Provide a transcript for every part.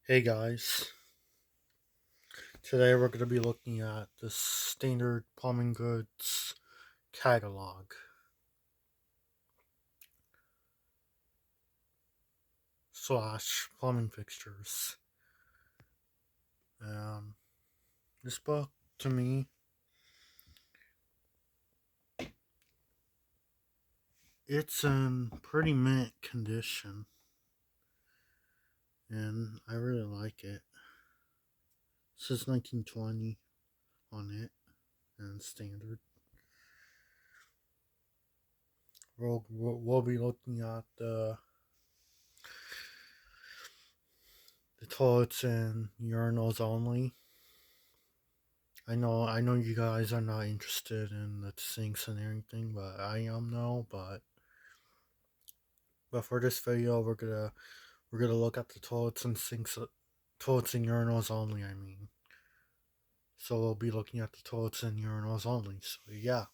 Hey guys, today we're going to be looking at the standard plumbing goods catalog slash plumbing fixtures. Um, this book, to me, it's in pretty mint condition, and I really like it. It says 1920 on it, and standard. We'll be looking at the toilets and urinals only. I know you guys are not interested in the sinks and everything, but I am now. But for this video, we're gonna look at the toilets and sinks, toilets and urinals only. I mean, so we'll be looking at the toilets and urinals only. So yeah,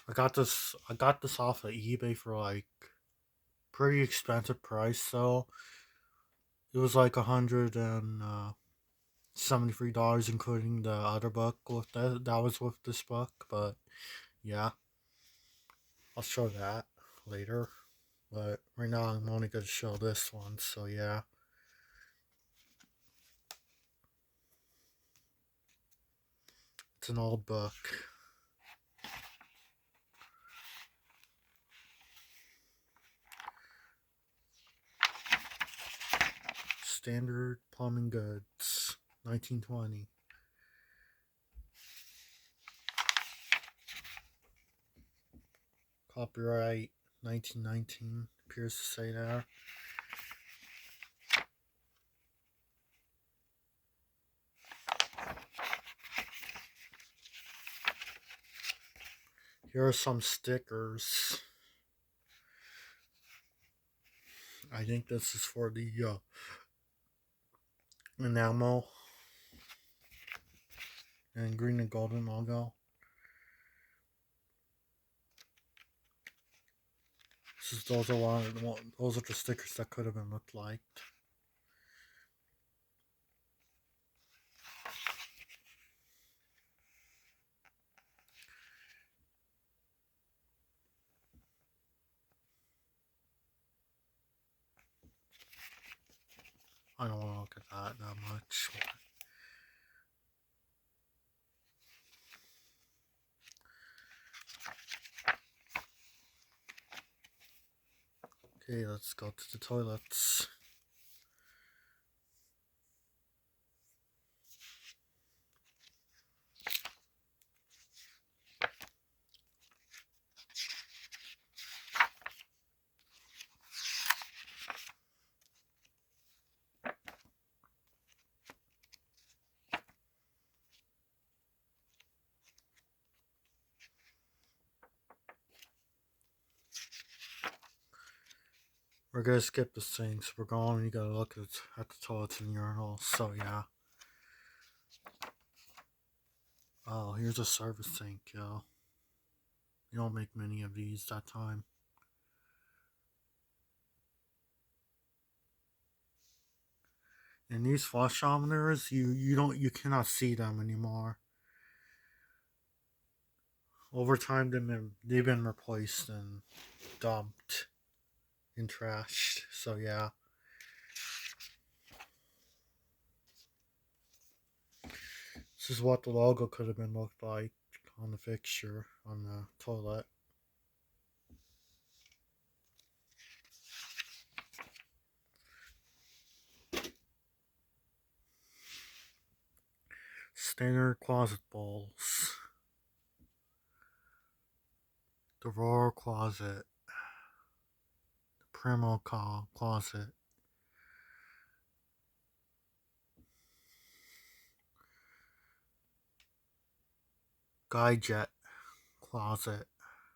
I got this off of eBay for like pretty expensive price. So it was like $173, including the other book with that was with this book. But yeah, I'll show that later. But right now I'm only gonna show this one, so yeah. It's an old book. Standard Plumbing Goods, 1920. Copyright 1919, appears to say there. Here are some stickers. I think this is for the enamel and green and golden logo. Those are the stickers that could have been looked like. I don't want to look at that much. Okay, let's go to the toilets. We're gonna skip the sinks. We're going. You gotta look at the toilets and urinals. So yeah. Oh, here's a service sink, yo. You don't make many of these that time. And these flushometers, you cannot see them anymore. Over time, they've been replaced and dumped and trashed. So yeah. This is what the logo could have been looked like on the fixture on the toilet. Standard closet bowls. The Royal Closet. The Primo Closet. Jet Closet.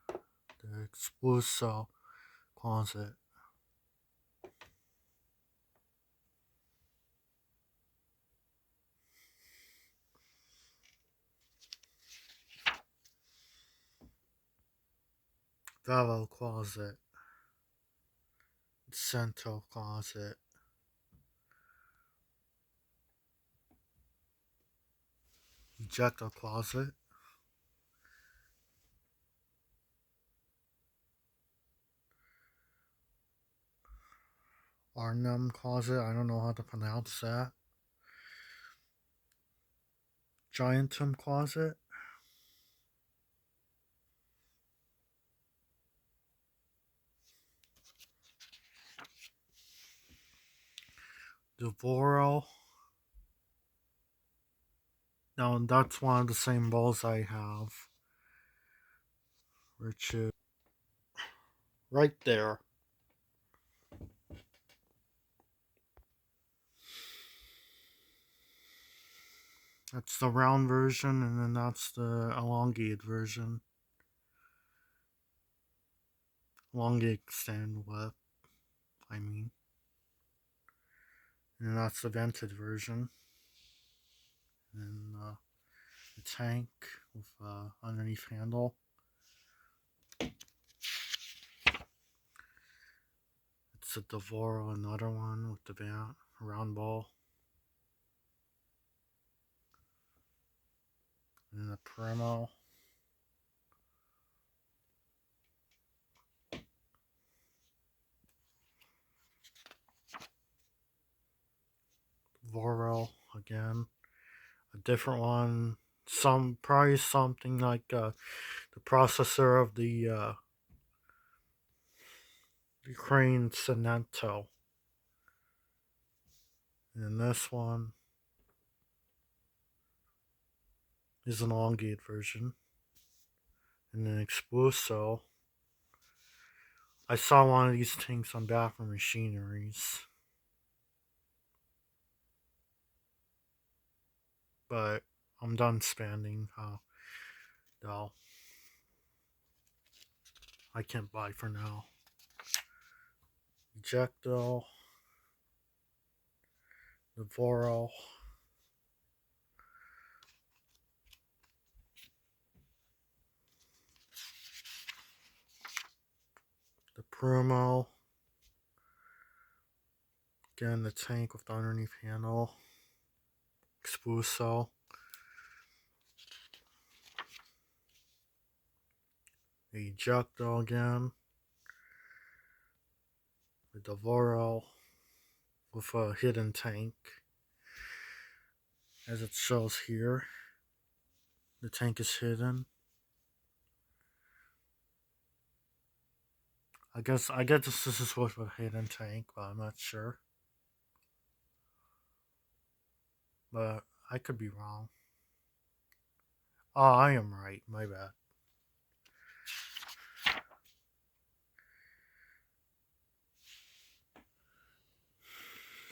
The Expulso Closet. Gallo closet, Cento closet, ejector closet, Arnhem closet, I don't know how to pronounce that, Giantum closet, Devoro. Now that's one of the same balls I have, which is right there. That's the round version, and then that's the elongated version. Elongated extend width, I mean. And that's the vented version. And the tank with underneath handle. It's a Devoro, another one with the round ball. And the Primo. Devoro again. A different one. Probably something like the processor of the Ukraine Sonento. And this one is an elongated version. And then Expulso. I saw one of these tanks on Bathroom Machineries. But I'm done spending. No, I can't buy for now. Ejecto. Devoro. The Primo. Again, the tank with the underneath handle. Expulso. The Ejecto again. The Devoro with a hidden tank. As it shows here, the tank is hidden. I guess this is with a hidden tank, but I'm not sure. But I could be wrong. Oh, I am right. My bad.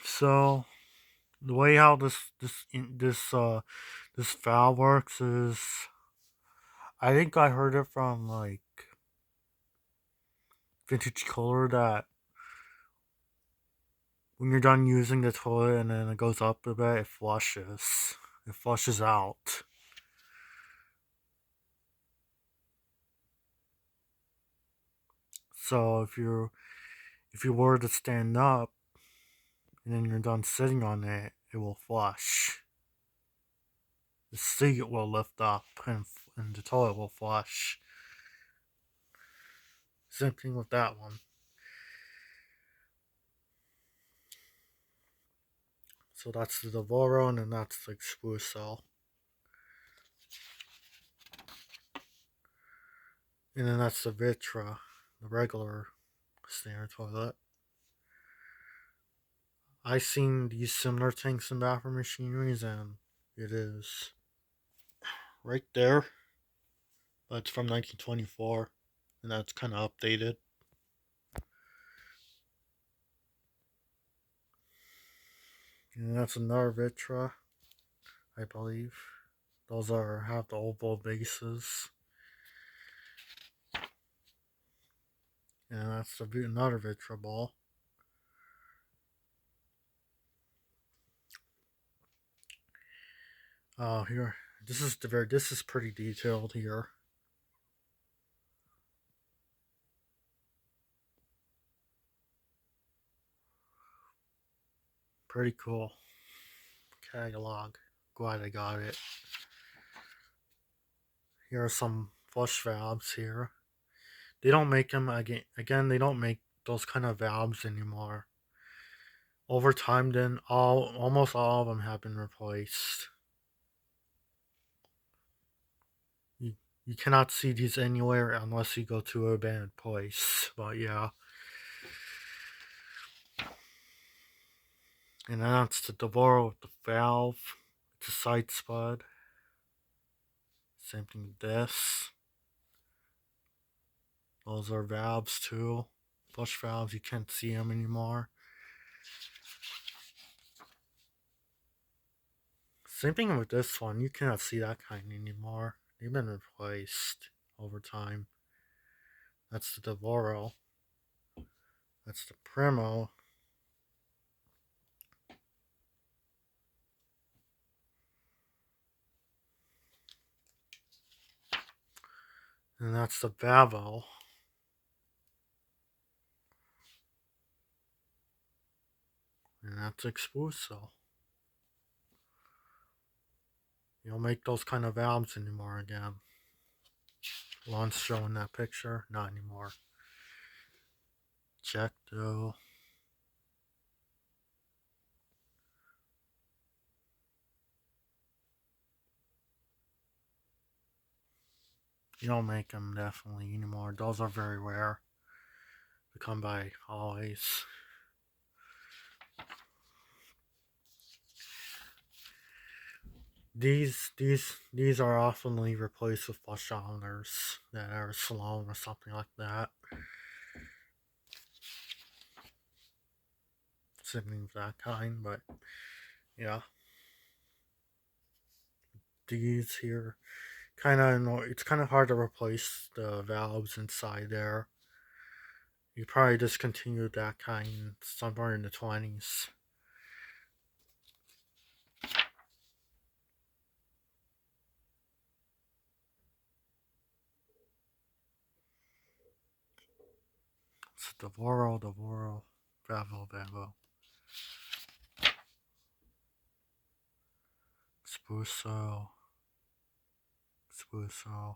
So the way how this valve works is, I think I heard it from like Vintage Cooler that when you're done using the toilet and then it goes up a bit, it flushes. It flushes out. So if you were to stand up and then you're done sitting on it, it will flush. The seat will lift up and the toilet will flush. Same thing with that one. So that's the Devoro and then that's the Expulso. And then that's the Vitra, the regular standard toilet. I've seen these similar tanks in Bathroom Machineries and it is right there. But it's from 1924 and that's kind of updated. And that's another Vitra, I believe. Those have the oval bases. And that's another Vitra ball. Here, this is pretty detailed here. Pretty cool catalog. Glad I got it. Here are some flush valves here. They don't make them again. Again, they don't make those kind of valves anymore. Over time, then almost all of them have been replaced. You, you cannot see these anywhere unless you go to a bad place. But yeah. And that's the Devoro with the valve. It's a side spud. Same thing with this. Those are valves too. Flush valves, you can't see them anymore. Same thing with this one. You cannot see that kind anymore. They've been replaced over time. That's the Devoro. That's the Primo. And that's the Bavo. And that's Expulso. You don't make those kind of valves anymore again. One's showing that picture. Not anymore. Check though. You don't make them definitely anymore. Those are very rare to come by always. These are oftenly replaced with flush cylinders that are slow or something like that. Something of that kind, but yeah. These here it's kind of hard to replace the valves inside there. You probably discontinued that kind somewhere in the 20s. It's Devoro, Vavo. Spuso,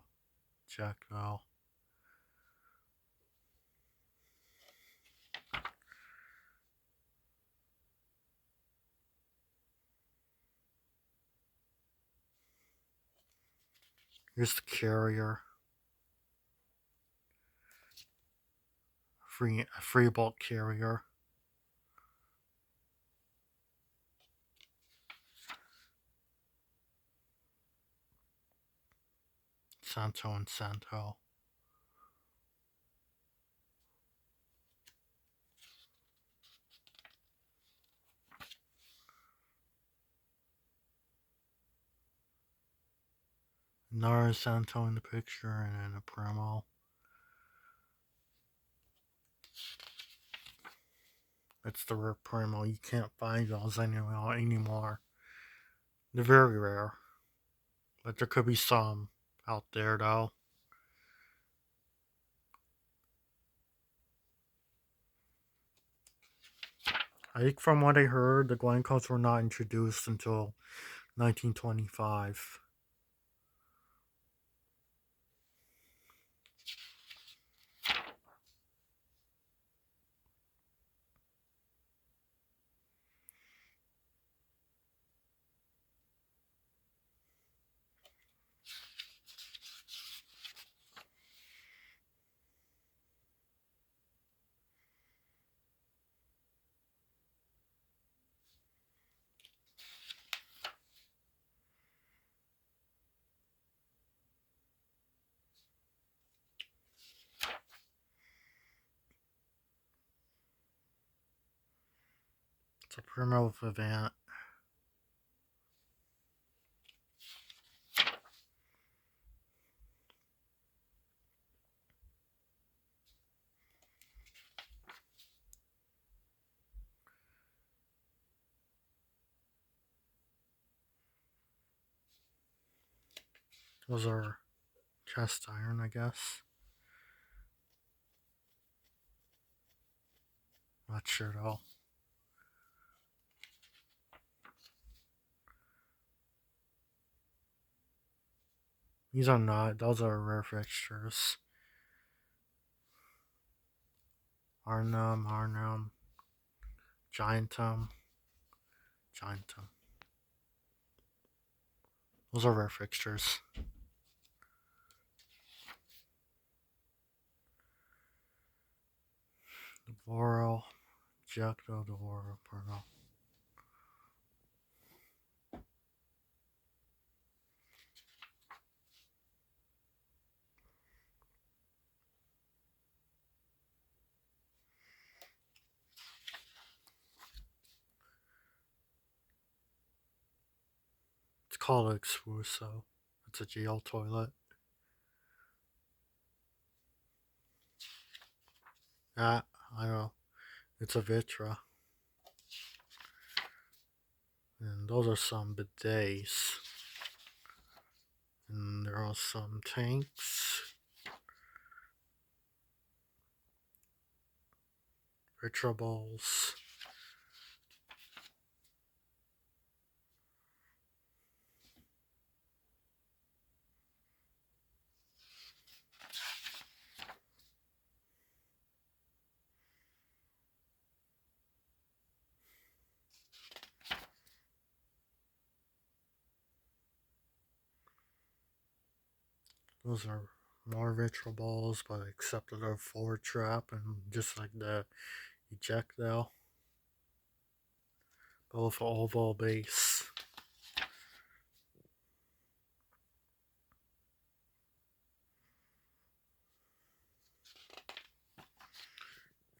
Jacko. Here's the carrier. Free bulk carrier. Santo and Santo. Another Santo in the picture, and then a Primo. That's the rare Primo. You can't find those anymore. They're very rare. But there could be some out there, though. I think from what I heard, the Glencos were not introduced until 1925. It's a Primo Vivant. Those are cast iron, I guess. Not sure though. These are not. Those are rare fixtures. Arnum, Giantum, Giantum. Those are rare fixtures. Devoro, Jacto, Devoro, Purno. It's called Exfuso. It's a gel toilet. I know. It's a Vitra. And those are some bidets. And there are some tanks. Vitra bowls. Those are more Vitra bowls, but except that they're forward trap and just like the ejectile. But with an oval base.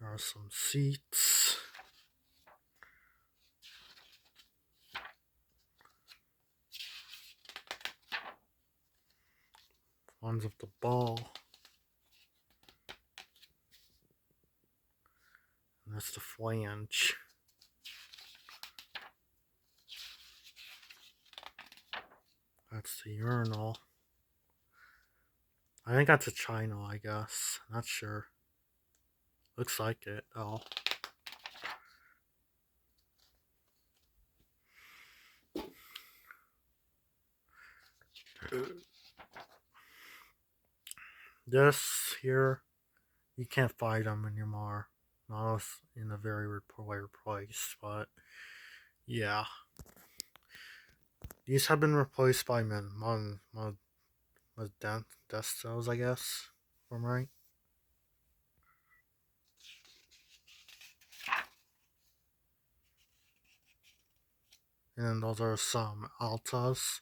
There are some seats. One's of the ball. And that's the flange. That's the urinal. I think that's a China, I guess. Not sure. Looks like it, though. This here, you can't find them anymore. Not in a very rare place, but yeah. These have been replaced by death cells, I guess. If I'm right. And then those are some Altas.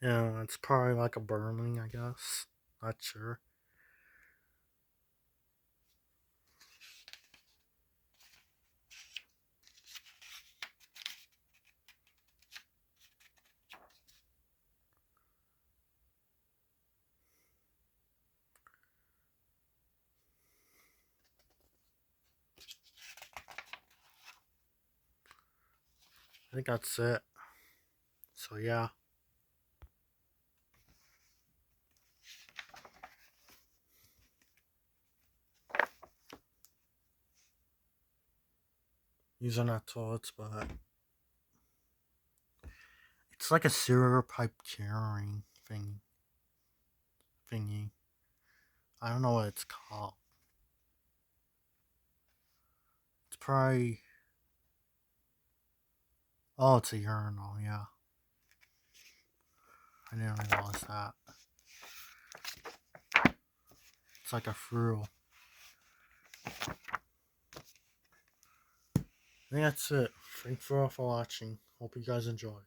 Yeah, it's probably like a Burling, I guess. Not sure. I think that's it. So yeah. These are not toilets, but it's like a sewer pipe carrying thingy. I don't know what it's called. It's probably. Oh, it's a urinal, yeah. I didn't realize that. It's like a frill. I think that's it. Thanks for all for watching. Hope you guys enjoy.